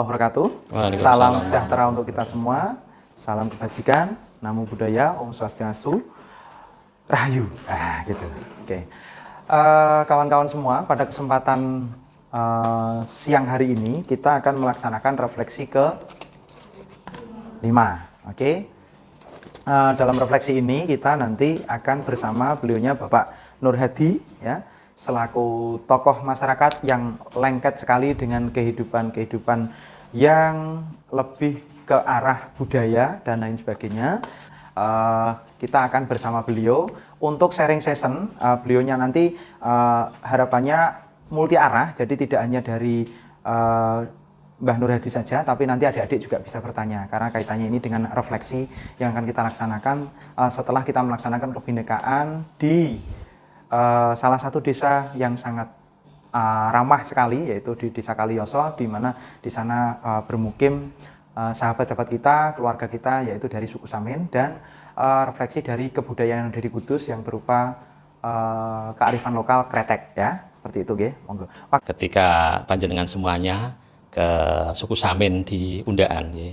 wabarakatuh. Salam sejahtera untuk kita semua. Salam kebajikan, namo buddhaya, om swastiastu, rahayu. Gitu. Oke. Kawan-kawan semua, pada kesempatan siang hari ini kita akan melaksanakan refleksi ke-5. Oke. Dalam refleksi ini kita nanti akan bersama beliaunya Bapak Nur Hadi, ya, selaku tokoh masyarakat yang lengket sekali dengan kehidupan yang lebih ke arah budaya dan lain sebagainya. Kita akan bersama beliau untuk sharing session. Beliaunya nanti harapannya multi arah, jadi tidak hanya dari Mbah Nur Hadi saja, tapi nanti adik-adik juga bisa bertanya, karena kaitannya ini dengan refleksi yang akan kita laksanakan setelah kita melaksanakan kebinekaan di salah satu desa yang sangat ramah sekali, yaitu di Desa Kaliyoso, di mana di sana bermukim sahabat-sahabat kita, keluarga kita, yaitu dari suku Samin, dan refleksi dari kebudayaan dari Kudus yang berupa kearifan lokal Kretek, ya, seperti itu, Ge. Monggo. Ketika panjenengan semuanya ke suku Samin di Undaan, ya.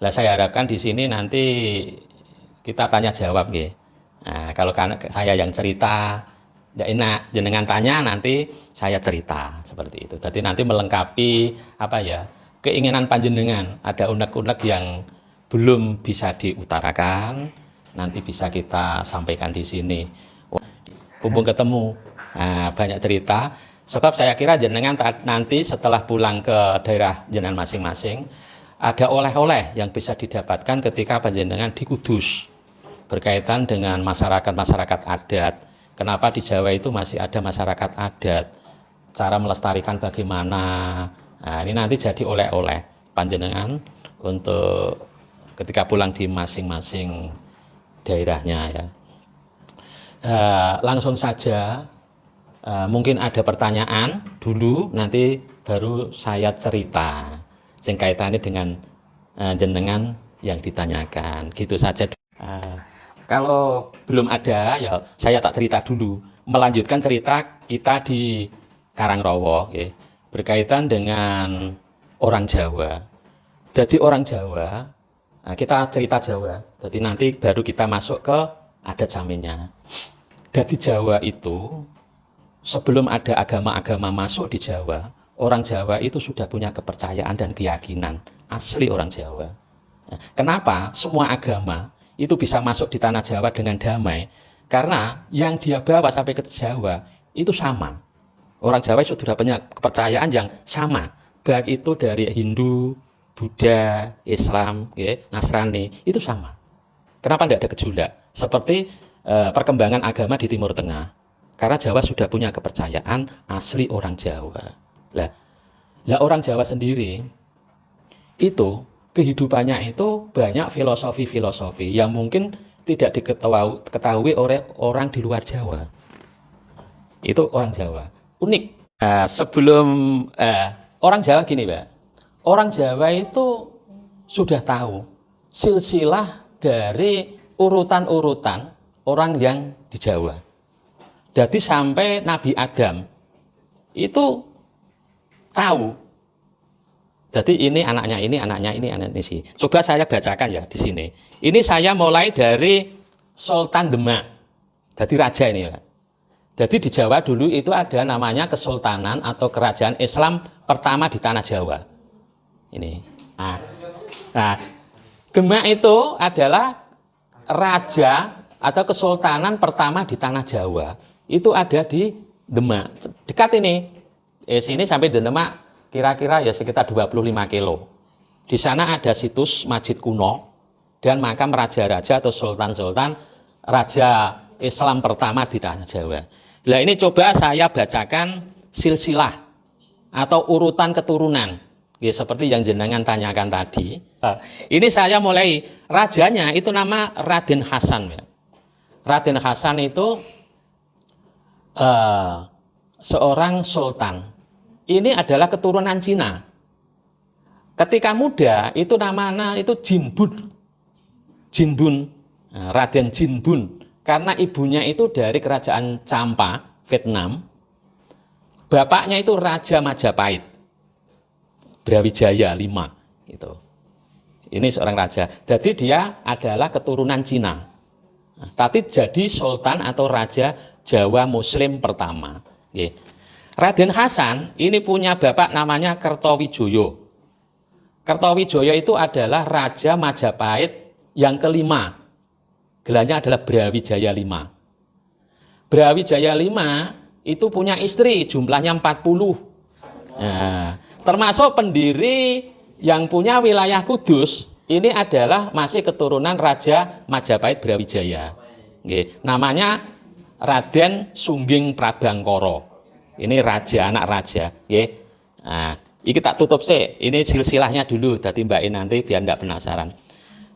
Lah saya harapkan di sini nanti kita tanya jawab, ya. Nah, kalau saya yang cerita tidak enak, jenengan tanya, nanti saya cerita seperti itu. Jadi nanti melengkapi apa ya, keinginan panjenengan. Ada unek-unek yang belum bisa diutarakan, nanti bisa kita sampaikan di sini. Mumpung ketemu, nah, banyak cerita. Sebab saya kira jenengan nanti setelah pulang ke daerah jenengan masing-masing, ada oleh-oleh yang bisa didapatkan ketika panjenengan di Kudus berkaitan dengan masyarakat-masyarakat adat. Kenapa di Jawa itu masih ada masyarakat adat? Cara melestarikan bagaimana? Nah, ini nanti jadi oleh-oleh panjenengan untuk ketika pulang di masing-masing daerahnya, ya. Langsung saja, mungkin ada pertanyaan dulu, nanti baru saya cerita yang kaitannya dengan jenengan yang ditanyakan. Gitu saja. Kalau belum ada, ya saya tak cerita dulu. Melanjutkan cerita kita di Karangrowo, ya, berkaitan dengan orang Jawa. Jadi orang Jawa, nah kita cerita Jawa. Jadi nanti baru kita masuk ke adat Saminnya. Jadi Jawa itu, sebelum ada agama-agama masuk di Jawa, orang Jawa itu sudah punya kepercayaan dan keyakinan. Asli orang Jawa. Nah, kenapa semua agama itu bisa masuk di tanah Jawa dengan damai? Karena yang dia bawa sampai ke Jawa itu sama. Orang Jawa sudah punya kepercayaan yang sama, baik itu dari Hindu, Buddha, Islam, ya, Nasrani, itu sama. Kenapa tidak ada gejolak? Seperti perkembangan agama di Timur Tengah. Karena Jawa sudah punya kepercayaan asli orang Jawa. Lah orang Jawa sendiri itu kehidupannya itu banyak filosofi-filosofi yang mungkin tidak diketahui oleh orang di luar Jawa. Itu orang Jawa. Unik. Sebelum orang Jawa gini, Pak. Orang Jawa itu sudah tahu silsilah dari urutan-urutan orang yang di Jawa. Jadi sampai Nabi Adam itu tahu. Jadi ini anaknya ini, anaknya ini, anaknya ini. Coba saya bacakan ya di sini. Ini saya mulai dari Sultan Demak. Jadi raja ini, Pak. Jadi di Jawa dulu itu ada namanya Kesultanan atau Kerajaan Islam pertama di tanah Jawa. Ini. Nah, Demak itu adalah raja atau kesultanan pertama di tanah Jawa. Itu ada di Demak. Dekat ini. Sini sampai Demak kira-kira ya sekitar 25 kilo. Di sana ada situs masjid kuno dan makam raja-raja atau sultan-sultan raja Islam pertama di tanah Jawa. Nah ini coba saya bacakan silsilah atau urutan keturunan, ya, seperti yang jenengan tanyakan tadi. Ini saya mulai rajanya itu nama Raden Hasan. Ya. Raden Hasan itu seorang sultan. Ini adalah keturunan Cina. Ketika muda itu namanya itu Jinbun. Jinbun, Raden Jinbun. Karena ibunya itu dari kerajaan Champa, Vietnam. Bapaknya itu Raja Majapahit. Brawijaya V itu. Ini seorang raja. Jadi dia adalah keturunan Cina. Tapi jadi sultan atau raja Jawa Muslim pertama. Oke. Raden Hasan ini punya bapak namanya Kertowijoyo. Kertowijoyo itu adalah raja Majapahit yang kelima. Gelarnya adalah Brawijaya V. Brawijaya V itu punya istri jumlahnya 40. Nah, termasuk pendiri yang punya wilayah Kudus ini adalah masih keturunan Raja Majapahit Brawijaya. Oke, namanya Raden Sungging Prabangkara. Ini raja, anak raja. Oke. Nah, ini tak tutup sih. Ini silsilahnya dulu, dadi Mbak nanti biar enggak penasaran.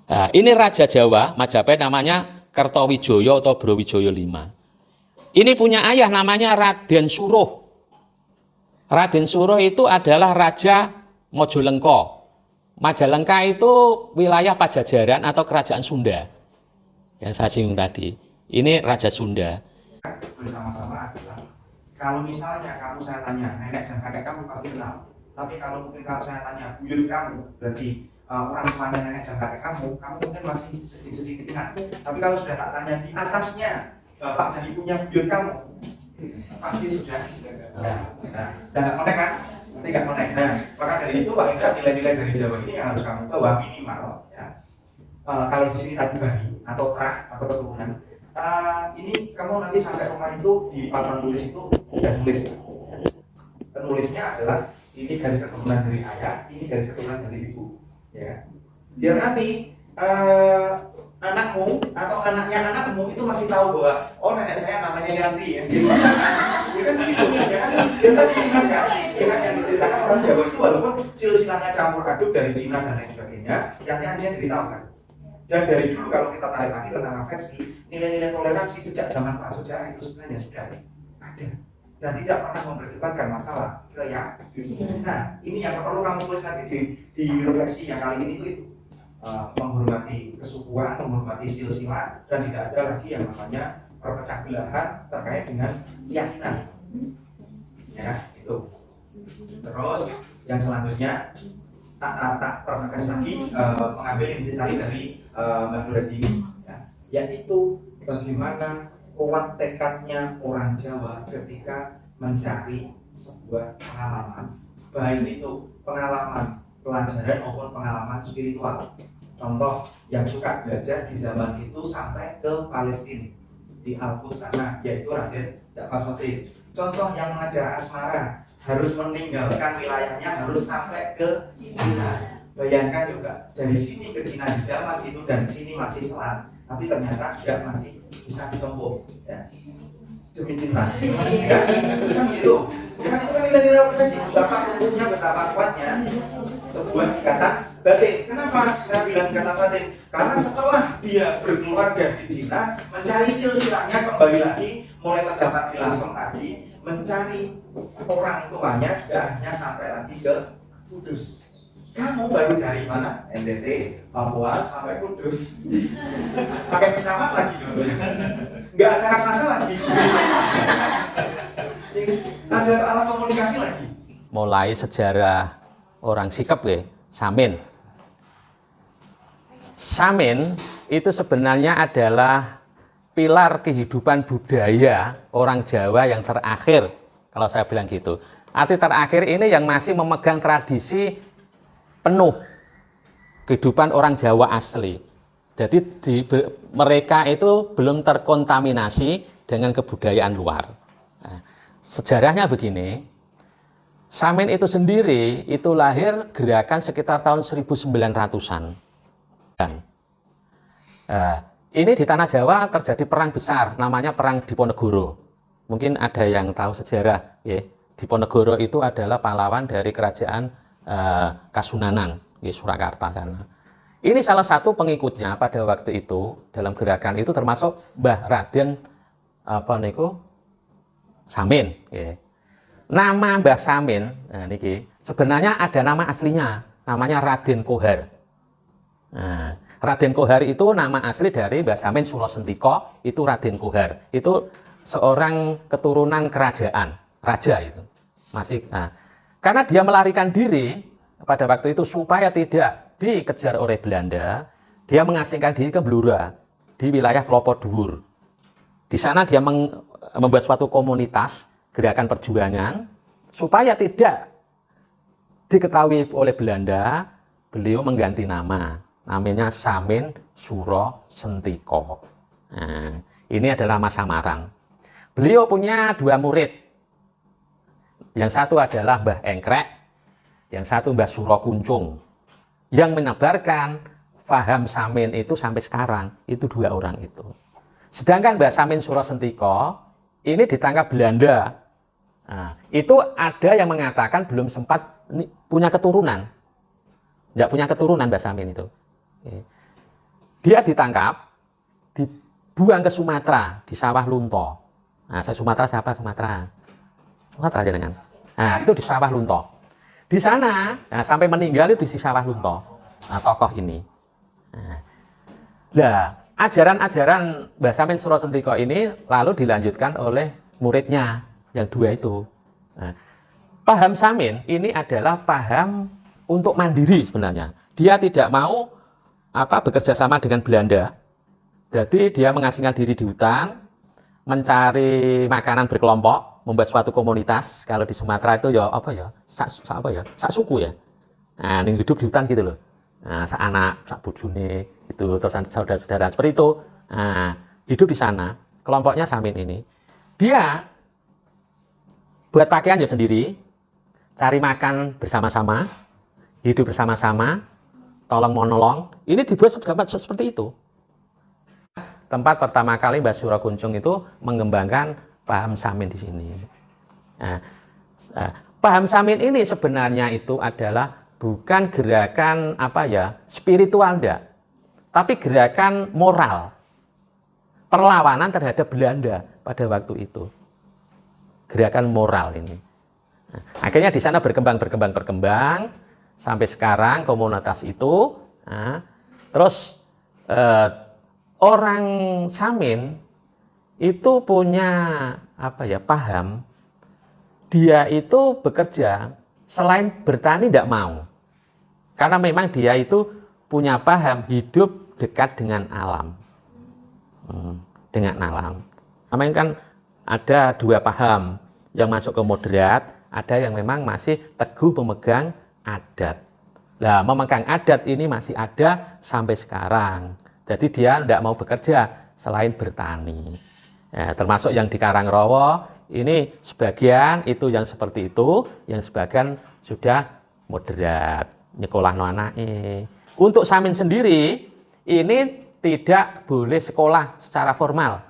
Nah, ini Raja Jawa Majapahit namanya Kertowijoyo atau Brawijaya V. Ini punya ayah namanya Raden Suruh. Raden Suruh itu adalah Raja Majalengka. Majalengka itu wilayah Pajajaran atau kerajaan Sunda. Yang saya singgung tadi. Ini Raja Sunda. Bersama-sama adalah kalau misalnya kamu saya tanya nenek dan kakek kamu pasti kenal. Tapi kalau mungkin kalau saya tanya buyut kamu, berarti orang tuanya nenek dan kakek kamu mungkin masih sedikit-sedikit ingat. Tapi kalau sudah tak tanya di atasnya bapak dan ibunya buyut kamu, pasti sudah. Nah, nggak connect kan? Nanti nggak connect. Nah, maka dari itu paling nggak nilai-nilai dari Jawa ini yang harus kamu bawa minimal. Ya. Kalau di sini tadi bani atau trah atau keturunan. Ini kamu nanti sampai rumah itu di papan tulis itu udah tulis. Penulisnya adalah ini garis keturunan dari ayah, ini garis keturunan dari ibu. Ya, biar nanti anakmu atau anaknya anakmu itu masih tahu bahwa oh nenek saya namanya Yanti ya. Gitu. Ya kan begitu. Ya kan dia tadi ingatkan, ya kan yang diceritakan orang Jawa itu walaupun silsilahnya campur aduk dari Cina dan lain sebagainya, yang hanya diberitahukan. Dan dari dulu kalau kita tarik lagi tentang afeksi, nilai-nilai toleransi sejak zaman prasejarah itu sebenarnya sudah ada dan tidak pernah memperdebatkan masalah keyakinan. Nah, ini yang perlu kamu tulis nanti di refleksi yang kali ini itu menghormati kesukuan, menghormati silsilah, dan tidak ada lagi yang namanya perpecah belahan terkait dengan keyakinan. Ya, itu. Terus yang selanjutnya tak pertegas lagi mengambil intisari dari Mbak Nureddin, ya, yaitu bagaimana kuat tekadnya orang Jawa ketika mencari sebuah pengalaman, baik itu pengalaman pelajaran maupun pengalaman spiritual. Contoh yang suka belajar di zaman itu sampai ke Palestina di Al-Quds sana, yaitu Raden Ja'far Sotik. Contoh yang mengajar asmara harus meninggalkan wilayahnya, harus sampai ke Cina. Bayangkan juga dari sini ke Cina di zaman itu dan di sini masih selat, tapi ternyata juga masih bisa ditempuh. Ya. Demi cinta, ya kan gitu. Ya kan itu kan nilai-nilai refleksi betapa umumnya, betapa kuatnya sebuah ikatan batin. Kenapa saya bilang ikatan batin? Karena setelah dia berkeluarga di Cina, mencari silsilahnya kembali lagi, mulai terdapat di Lasem tadi, mencari orang tuanya tidak hanya sampai lagi ke Kudus. Kamu baru dari mana? NTT, Papua sampai Kudus. Pakai pesawat lagi loh. Nggak ada raksasa lagi. Ada alat komunikasi lagi. Mulai sejarah orang Sikep ya, Samin. Samin itu sebenarnya adalah pilar kehidupan budaya orang Jawa yang terakhir, kalau saya bilang gitu. Arti terakhir ini yang masih memegang tradisi penuh kehidupan orang Jawa asli. Jadi mereka itu belum terkontaminasi dengan kebudayaan luar. Nah, sejarahnya begini, Samin itu sendiri itu lahir gerakan sekitar tahun 1900-an. Ini di Tanah Jawa terjadi perang besar, namanya Perang Diponegoro. Mungkin ada yang tahu sejarah, ya. Diponegoro itu adalah pahlawan dari kerajaan Kasunanan di Surakarta sana. Ini salah satu pengikutnya pada waktu itu dalam gerakan itu termasuk Mbah Raden Samin. Ya. Nama Mbah Samin, nah, niki, sebenarnya ada nama aslinya, namanya Raden Kohar. Nah, Raden Kohar itu nama asli dari Mbah Samin Surasentiko, itu Raden Kohar. Itu seorang keturunan kerajaan, raja itu. Masih. Nah, karena dia melarikan diri pada waktu itu supaya tidak dikejar oleh Belanda, dia mengasingkan diri ke Blora di wilayah Klopo Dhuwur. Di sana dia membuat suatu komunitas gerakan perjuangan supaya tidak diketahui oleh Belanda. Beliau mengganti nama, namanya Samin Suro Sentiko. Nah, ini adalah Mas Samarang. Beliau punya 2 murid. Yang satu adalah Mbah Engkrek, yang satu Mbah Suro Kuncung. Yang menebarkan paham Samin itu sampai sekarang, itu 2 orang itu. Sedangkan Mbah Samin Suro Sentiko, ini ditangkap Belanda. Nah, itu ada yang mengatakan belum sempat punya keturunan. Tidak punya keturunan Mbah Samin itu. Dia ditangkap, dibuang ke Sumatera, di Sawah Lunto. Nah, Sumatera siapa? Sumatera aja dengan. Nah, itu di Sawah Lunto. Di sana, nah, sampai meninggal itu di Sawah Lunto. Nah, tokoh ini. Nah, ajaran-ajaran Mbah Samin Suro Sentiko ini lalu dilanjutkan oleh muridnya yang 2 itu. Nah, paham Samin ini adalah paham untuk mandiri sebenarnya. Dia tidak mau bekerja sama dengan Belanda. Jadi dia mengasingkan diri di hutan, mencari makanan berkelompok, membuat suatu komunitas. Kalau di Sumatera itu ya sak suku ya. Nah, yang hidup di hutan gitu loh. Nah, sak anak, sak bojone gitu, terus saudara-saudara seperti itu. Nah, hidup di sana. Kelompoknya Samin ini. Dia buat pakaian ya sendiri, cari makan bersama-sama, hidup bersama-sama, tolong menolong. Ini dibuat seperti itu. Tempat pertama kali Mbah Suro Kuncung itu mengembangkan paham Samin di sini. Nah, paham Samin ini sebenarnya itu adalah bukan gerakan spiritual enggak, tapi gerakan moral, perlawanan terhadap Belanda pada waktu itu. Gerakan moral ini. Nah, akhirnya di sana berkembang sampai sekarang komunitas itu. Nah, terus orang Samin itu punya paham, dia itu bekerja selain bertani tidak mau, karena memang dia itu punya paham hidup dekat dengan alam, Namanya kan ada 2 paham yang masuk ke moderat, ada yang memang masih teguh memegang adat. Nah, memegang adat ini masih ada sampai sekarang. Jadi dia tidak mau bekerja selain bertani. Ya, termasuk yang di Karangrowo, ini sebagian itu yang seperti itu, yang sebagian sudah moderat, nyekolah no anake. Untuk Samin sendiri, ini tidak boleh sekolah secara formal.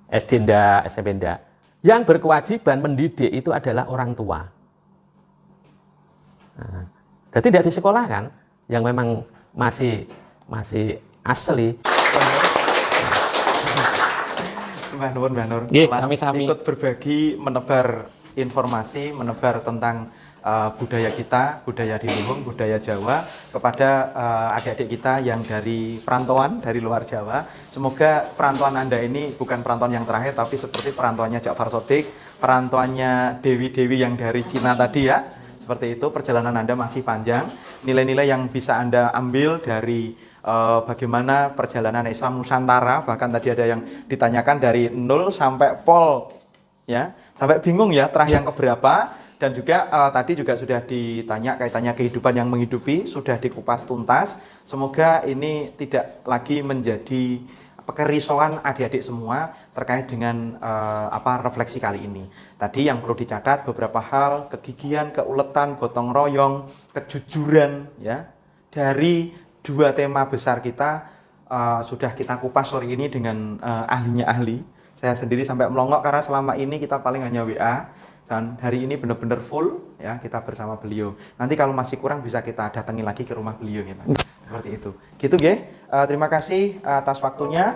SD ndak, SMP ndak. Yang berkewajiban mendidik itu adalah orang tua. Nah, jadi tidak disekolahkan, yang memang masih asli. Sembah nuwun Mbah Nur. Sami-sami. Ikut berbagi, menebar informasi, menebar tentang budaya kita, budaya di Luhung, budaya Jawa kepada adik-adik kita yang dari perantauan, dari luar Jawa. Semoga perantauan Anda ini bukan perantauan yang terakhir, tapi seperti perantauannya Ja'far Shodiq, perantauannya dewi-dewi yang dari Cina tadi ya. Seperti itu, perjalanan Anda masih panjang. Nilai-nilai yang bisa Anda ambil dari bagaimana perjalanan Islam Nusantara, bahkan tadi ada yang ditanyakan dari 0 sampai pol, ya, sampai bingung ya, terah yang keberapa. Dan juga tadi juga sudah ditanya kaitannya kehidupan yang menghidupi, sudah dikupas tuntas. Semoga ini tidak lagi menjadi kerisauan adik-adik semua terkait dengan refleksi kali ini. Tadi yang perlu dicatat beberapa hal, kegigihan, keuletan, gotong royong, kejujuran, ya, dari 2 tema besar kita sudah kita kupas sore ini dengan ahlinya ahli. Saya sendiri sampai melongok karena selama ini kita paling hanya WA. Dan hari ini benar-benar full ya kita bersama beliau. Nanti kalau masih kurang bisa kita datangi lagi ke rumah beliau ya Pak. Seperti itu. Gitu nggih. Terima kasih atas waktunya.